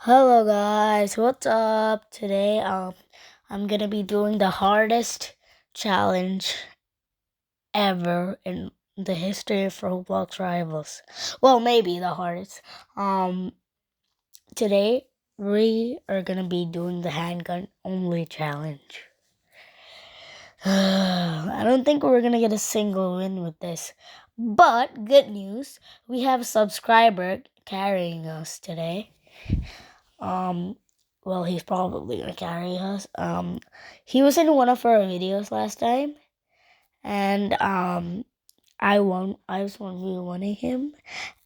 Hello guys, what's up? Today I'm gonna be doing the hardest challenge ever in the history of Roblox Rivals. Well, maybe the hardest. Today we are gonna be doing the handgun only challenge. I don't think we're gonna get a single win with this. But good news, we have a subscriber carrying us today. Well, he's probably gonna carry us. He was in one of our videos last time, and I was 1v1ing him,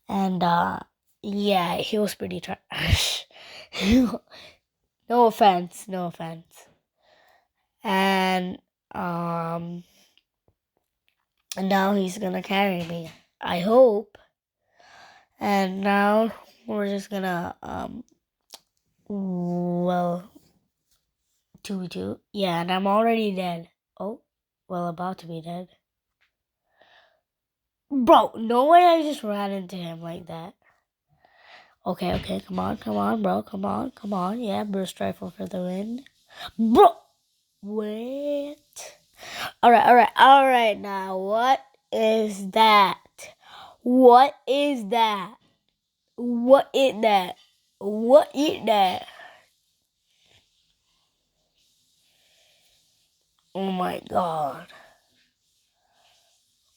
and yeah, he was pretty trash. No offense, no offense. And um, and now he's gonna carry me. I hope. And now we're just gonna well. 2v2. Yeah, and I'm already dead. Oh, well, about to be dead. Bro, no way I just ran into him like that. Okay, come on, bro. Come on. Yeah, burst rifle for the win. Bro, wait. Alright, now, what is that? What is that? What is that? What is that? Oh my god.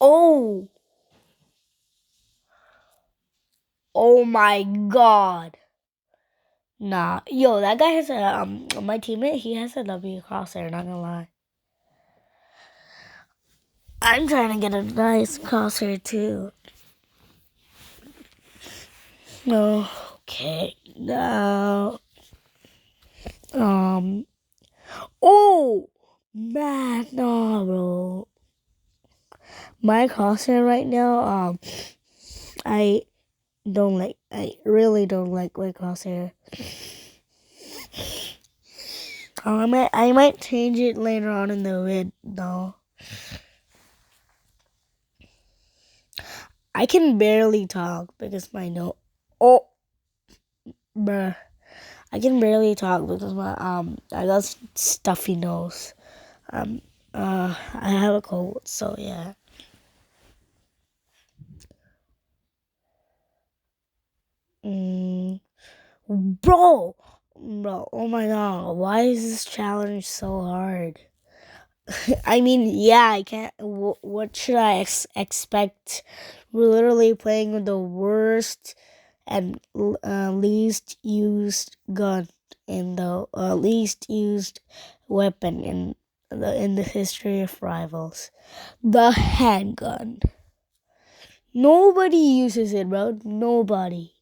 Oh! Oh my god. Nah, yo, that guy has a my teammate. He has a W crosshair. Not gonna lie. I'm trying to get a nice crosshair too. No, okay, no. Oh man, no, bro. My crosshair right now. I don't like. I really don't like my crosshair. I might change it later on in the vid though. I can barely talk because my nose. Oh, bruh. I can barely talk because my I got stuffy nose. I have a cold, so yeah. Bro, oh my god, why is this challenge so hard? I mean, yeah, I can't. What should I expect? We're literally playing with the worst and least used gun in the least used weapon in the history of Rivals, the handgun. Nobody uses it, bro. Nobody,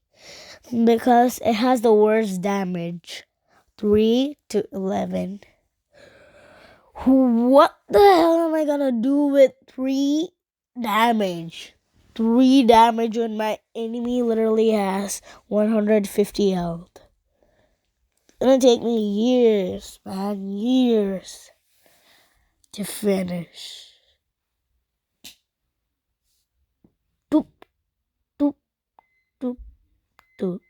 because it has the worst damage, 3 to 11. What the hell am I gonna do with 3 damage? 3 damage when my enemy literally has 150 health. It's gonna take me years, man, years to finish. Doop, doop, doop, doop.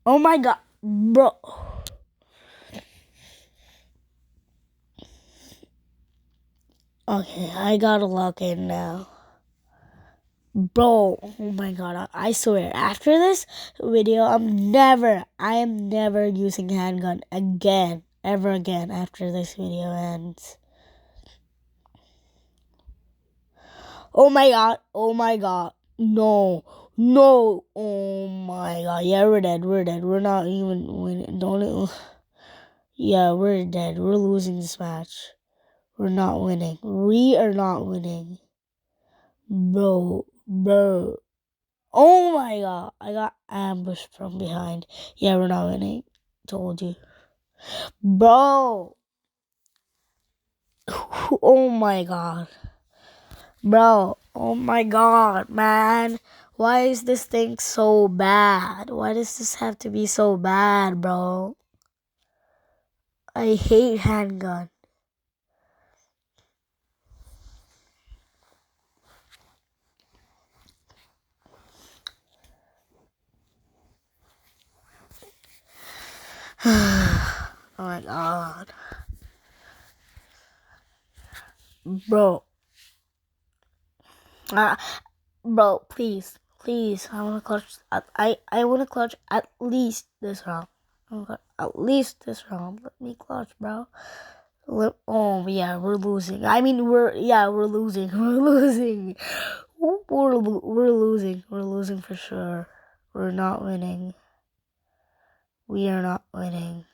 Oh my god, bro. Okay, I gotta log in now. Bro, oh my god, I swear, after this video, I am never using handgun again, ever again after this video ends. Oh my god, no, oh my god, yeah, we're dead, we're not even winning, yeah, we're dead, we're losing this match, we are not winning, bro. Oh my god, I got ambushed from behind. Yeah, we're not winning. Told you. Bro. Oh my god. Bro. Oh my god, man. Why is this thing so bad? Why does this have to be so bad, bro? I hate handgun. Oh my god. Bro. Uh, bro, please. Please. I wanna clutch I wanna clutch at least this round. At least this round. Let me clutch, bro. Oh yeah, we're losing. I mean, we're losing. We're losing. We're losing. We're losing for sure. We're not winning. We are not winning.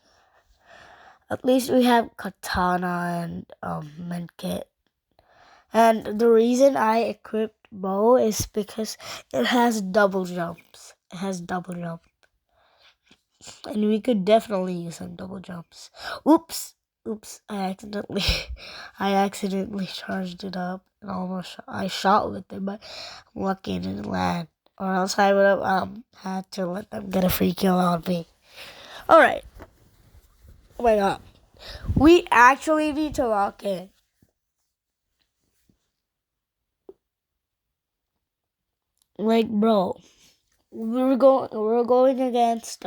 At least we have katana and medkit. And the reason I equipped bow is because it has double jumps. It has double jump, and we could definitely use some double jumps. Oops, oops! I accidentally charged it up and I shot with it, but lucky it didn't land. Or else I would have had to let them get a free kill on me. All right. Oh my god. We actually need to lock in. Like, bro, we're going against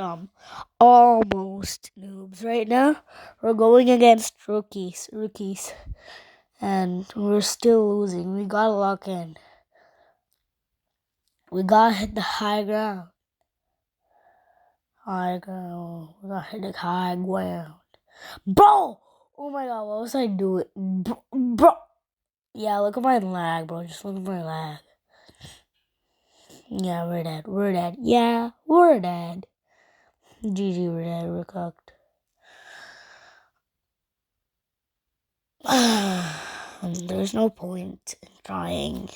almost noobs right now. We're going against rookies, and we're still losing. We gotta lock in. We gotta hit the high ground. High ground. We gotta hit the high ground, bro. Oh my god, what was I doing, bro? Yeah, look at my lag, bro. Just look at my lag. Yeah, we're dead. We're dead. Yeah, we're dead. GG, we're dead. We're cooked. There's no point in trying.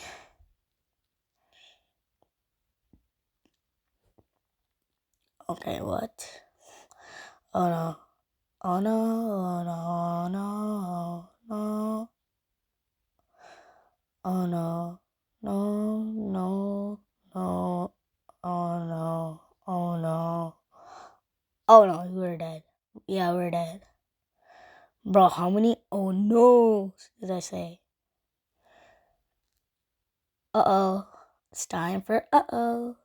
Okay, what? Oh no. Oh no. Oh no. Oh no. No. Oh no. No. No. No. Oh no. Oh no. Oh no, we're dead. Yeah, we're dead. Bro, how many oh no did I say? Uh-oh. It's time for uh-oh.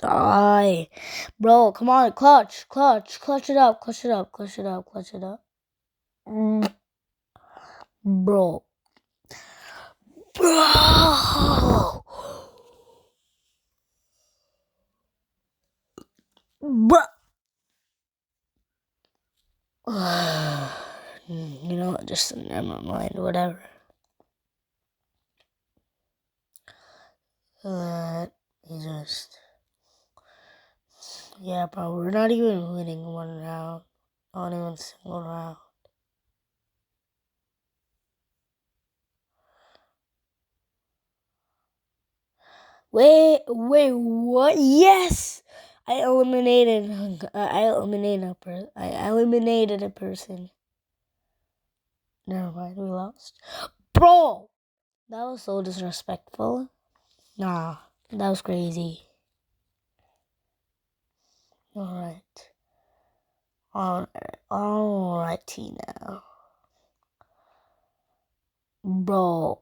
Die. Bro, come on, clutch it up, clutch it up, clutch it up, clutch it up. Bro. Bro. Bro. You know what, just never mind, whatever. Let me just... Yeah, bro, we're not even winning one round. Not even a single round. Wait, what? Yes! I eliminated a person. Never mind, we lost. Bro! That was so disrespectful. Nah, that was crazy. Alright. Alrighty now. Bro.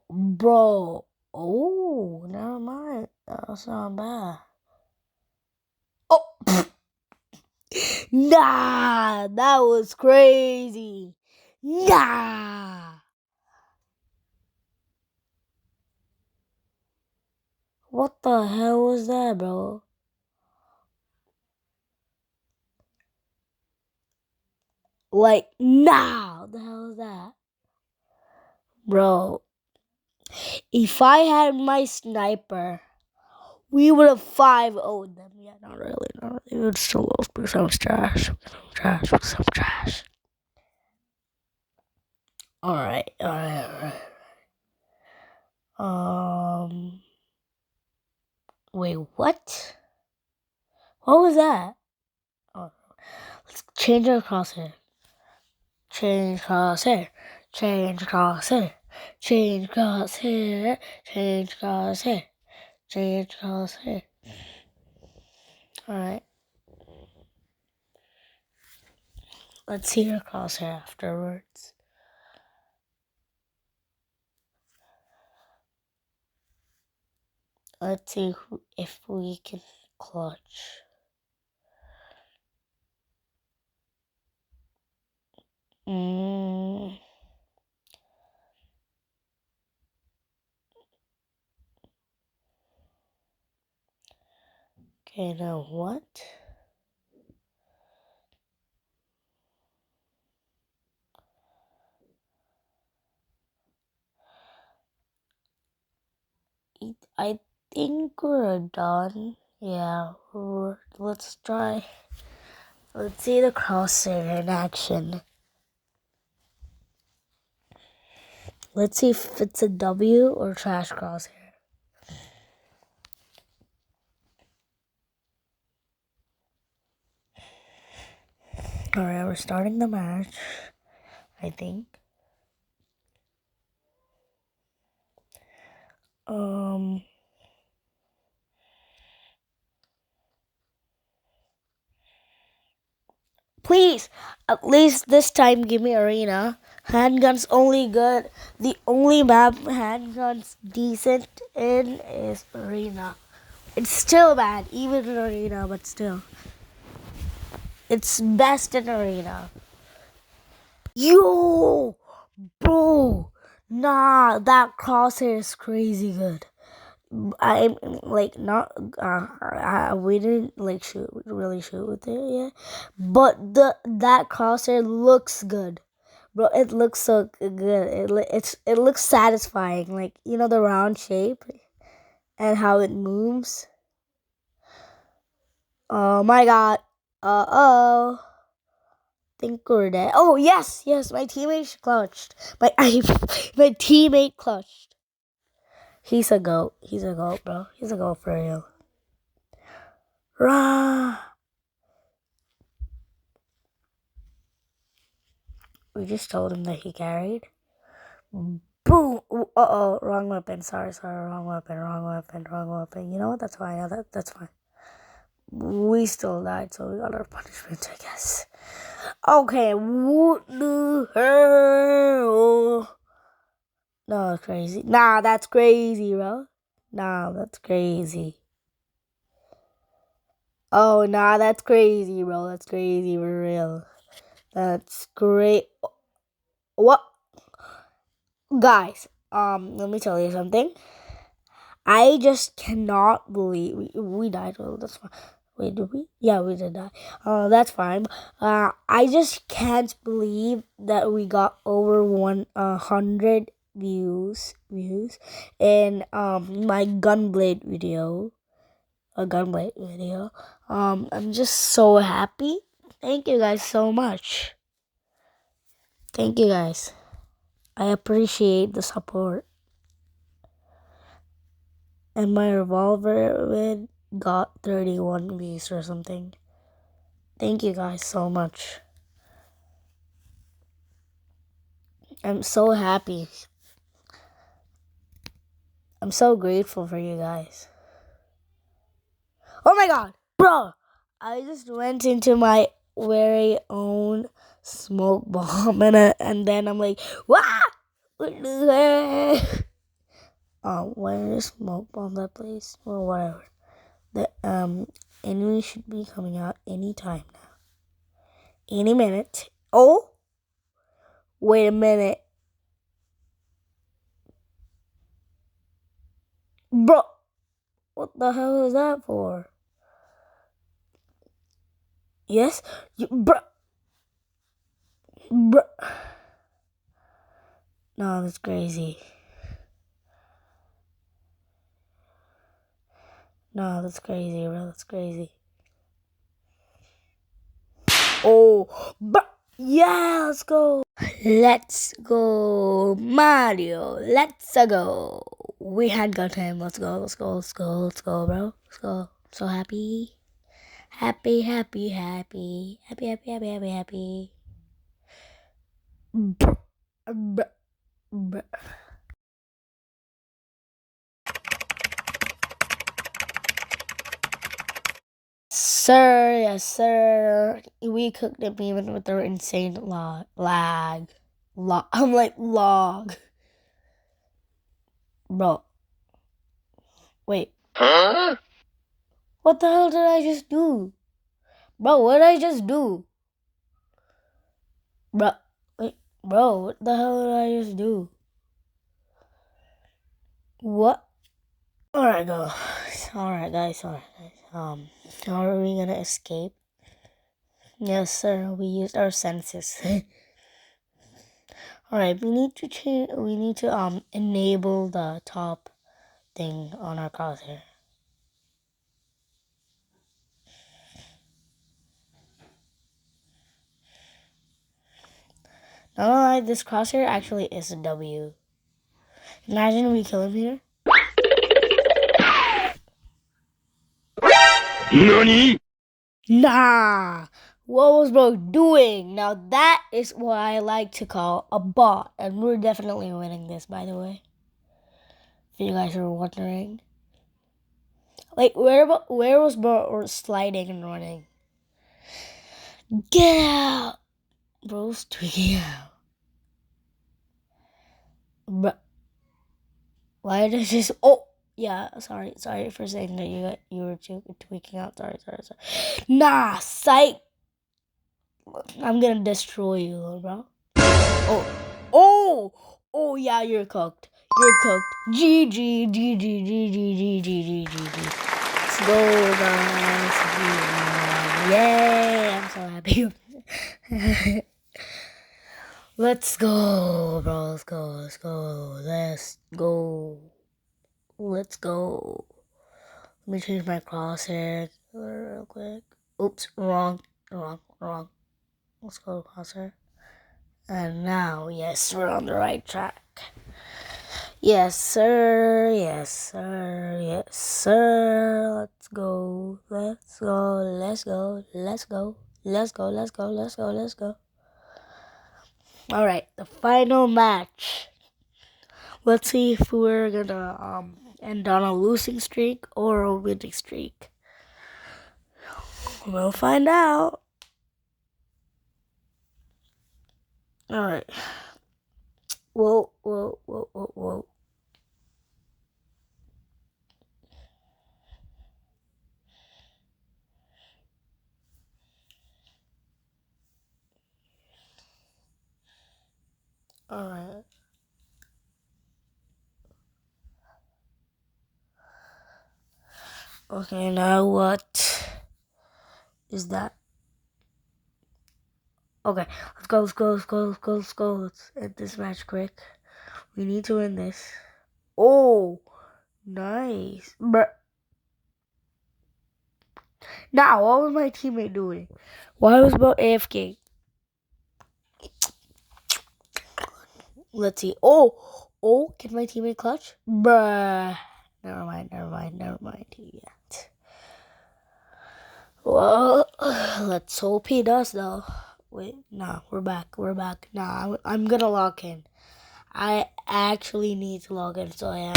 Oh, never mind. That was not bad. Oh! Nah, that was crazy. Nah. What the hell was that, bro? Like, nah. What the hell is that? Bro, if I had my sniper, we would have 5-0'd them. Yeah, not really. We would still lose because I was trash. Trash. Alright. Wait, what? What was that? Oh, let's change our crosshair. Change crosshair. Alright. Let's see your crosshair afterwards. Let's see if we can clutch. Mm. Okay, now what? I think we're done. Yeah, let's try. Let's see the crosshair in action. Let's see if it's a W or trash crosshair. Alright, we're starting the match, I think. Please, at least this time give me arena. Handgun's only good. The only map Handgun's decent in is arena. It's still bad, even in arena, but still. It's best in arena. Yo! Bro! Nah, that crosshair is crazy good. I'm like not we didn't like really shoot with it yet, but that crosshair looks good, bro. It looks so good. It looks satisfying, like you know the round shape and how it moves. Oh my god. Oh. Think we're dead. Oh yes, my teammate clutched. My teammate clutched. He's a goat. He's a goat, bro. He's a goat for real. Rah! We just told him that he carried. Boom! Uh-oh, wrong weapon. Sorry, wrong weapon. You know what? That's fine. Yeah, that's fine. We still died, so we got our punishment, I guess. Okay, what the hell? No, that's crazy. Nah, that's crazy, bro. Nah, that's crazy. Oh, nah, that's crazy, bro. That's crazy for real. That's great. What? Guys, let me tell you something. I just cannot believe we died. Well, that's fine. Wait, did we? Yeah, we did die. That's fine. I just can't believe that we got over 100 views in my gunblade video. A gunblade video. I'm just so happy. Thank you guys so much. Thank you guys. I appreciate the support. And my revolver vid got 31 views or something. Thank you guys so much. I'm so happy. I'm so grateful for you guys. Oh my god, bro! I just went into my very own smoke bomb and then I'm like, wah! What the heck? When is smoke bomb that place? Well, whatever. The enemy should be coming out anytime now. Any minute. Oh, wait a minute, bro. What the hell is that for? Yes, bro. No, that's crazy. No, that's crazy, bro. That's crazy. Oh, bro. Yeah, let's go. Let's go, Mario. Let's go. We had gun time. Let's go, bro. Let's go. So happy. Happy. Bruh. Sir, yes, sir. We cooked them even with their insane lag. I'm like, log. Bro. Wait. Huh? What the hell did I just do? Bro, what did I just do? Bro. Wait. Bro, what the hell did I just do? What? Alright, go. Alright, guys. How are we gonna escape? Yes, sir. We used our senses. Alright, we need to change. We need to enable the top thing on our crosshair. No, this crosshair actually is a W. Imagine we kill him here. NANI?! Nah! What was bro doing? Now that is what I like to call a bot. And we're definitely winning this, by the way. If you guys are wondering. Like, where was bro sliding and running? Get out! Bro's tweaking out. Bro. Why did I just... Oh! Yeah, sorry for saying that you were tweaking out. Sorry. Nah, psych! I'm gonna destroy you, little bro. Oh, yeah, you're cooked. GG. Let's go, guys. Yay, I'm so happy. Let's go, bro. Let's go. Let me change my crosshair real quick. Oops, wrong. Let's go, crosshair. And now, yes, we're on the right track. Yes, sir. Let's go. All right, the final match. Let's see if we're gonna end on a losing streak or a winning streak. We'll find out. All right. Whoa. All right. Okay, now what is that? Okay, let's go. Let's end this match quick. We need to win this. Oh, nice. But now, what was my teammate doing? Why was Bo AFK? Let's see. Oh, can my teammate clutch? Bruh. Never mind yet. Well, let's hope he does though. Wait, nah, we're back. Nah, I'm gonna log in. I actually need to log in, so I am.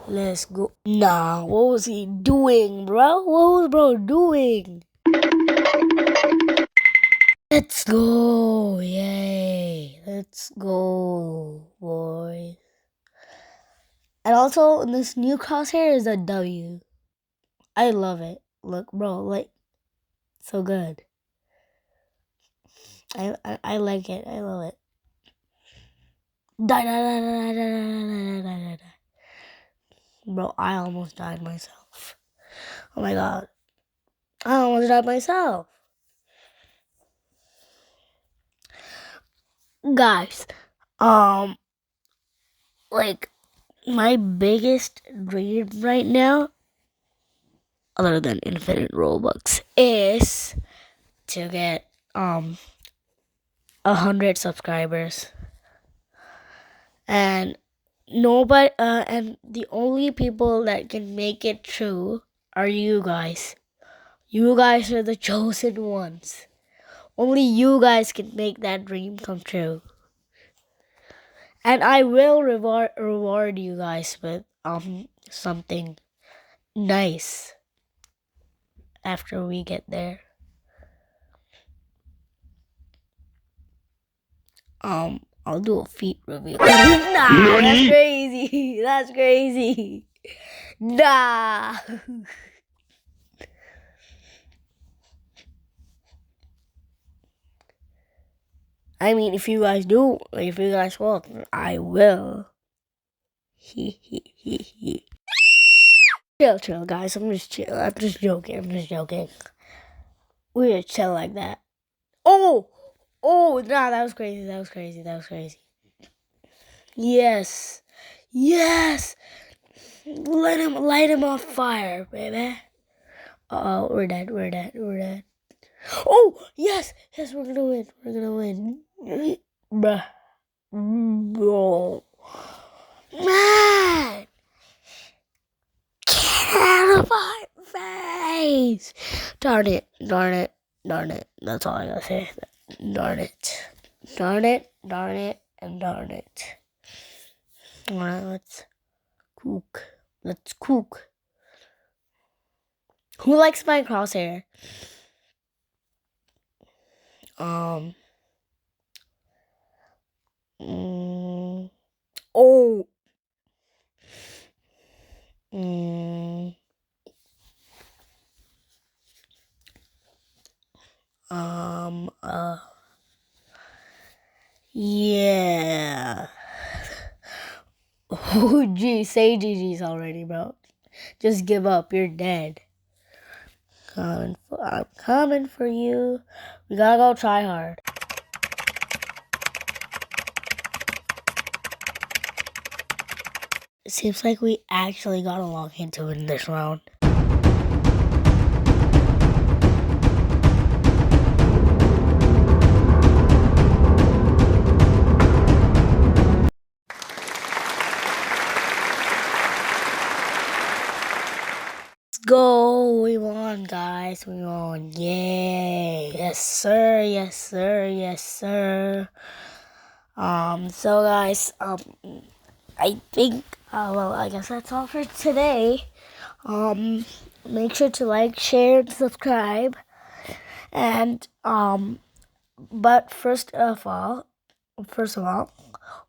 Let's go. Nah, what was he doing, bro? What was bro doing? Let's go. Yay. Let's go, boys. And also, this new crosshair is a W. I love it. Look, bro, like, so good. I like it. I love it. Die. Bro, I almost died myself. Oh my god. I almost died myself. Guys, like, my biggest dream right now, other than infinite Robux, is to get 100 subscribers. And nobody and the only people that can make it true are you guys. You guys are the chosen ones. Only you guys can make that dream come true. And I will reward you guys with something nice after we get there. I'll do a feat review. Nah, that's crazy. That's crazy. Nah. I mean, if you guys will, I will. He. Chill, guys. I'm just chill. I'm just joking. We just chill like that. Oh, nah, that was crazy. Yes. Light him on fire, baby. Oh, we're dead. Oh, yes, we're gonna win. Bruh. Bro. Man! Get out of my face! Darn it. That's all I gotta say. Darn it. And darn it. Alright, let's cook. Who likes my crosshair? Oh. Yeah. Oh, gee, say GG's already, bro. Just give up. You're dead. I'm coming for you. We gotta go try hard. It seems like we actually got along into in this round. Let's go. We won, guys. We won. Yay. Yes, sir. So guys, I think, well, I guess that's all for today. Make sure to like, share, and subscribe. And, but first of all,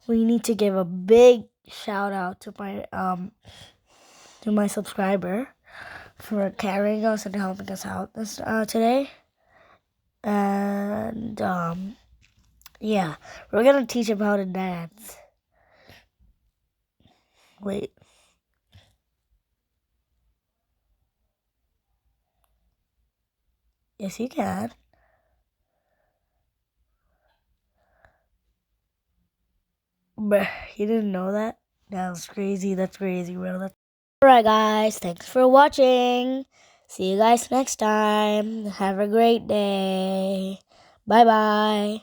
we need to give a big shout out to my subscriber for carrying us and helping us out this today. And yeah, we're gonna teach him how to dance. Wait. Yes, you can. Bruh, you didn't know that? That's crazy, bro. Alright, guys, thanks for watching. See you guys next time. Have a great day. Bye-bye.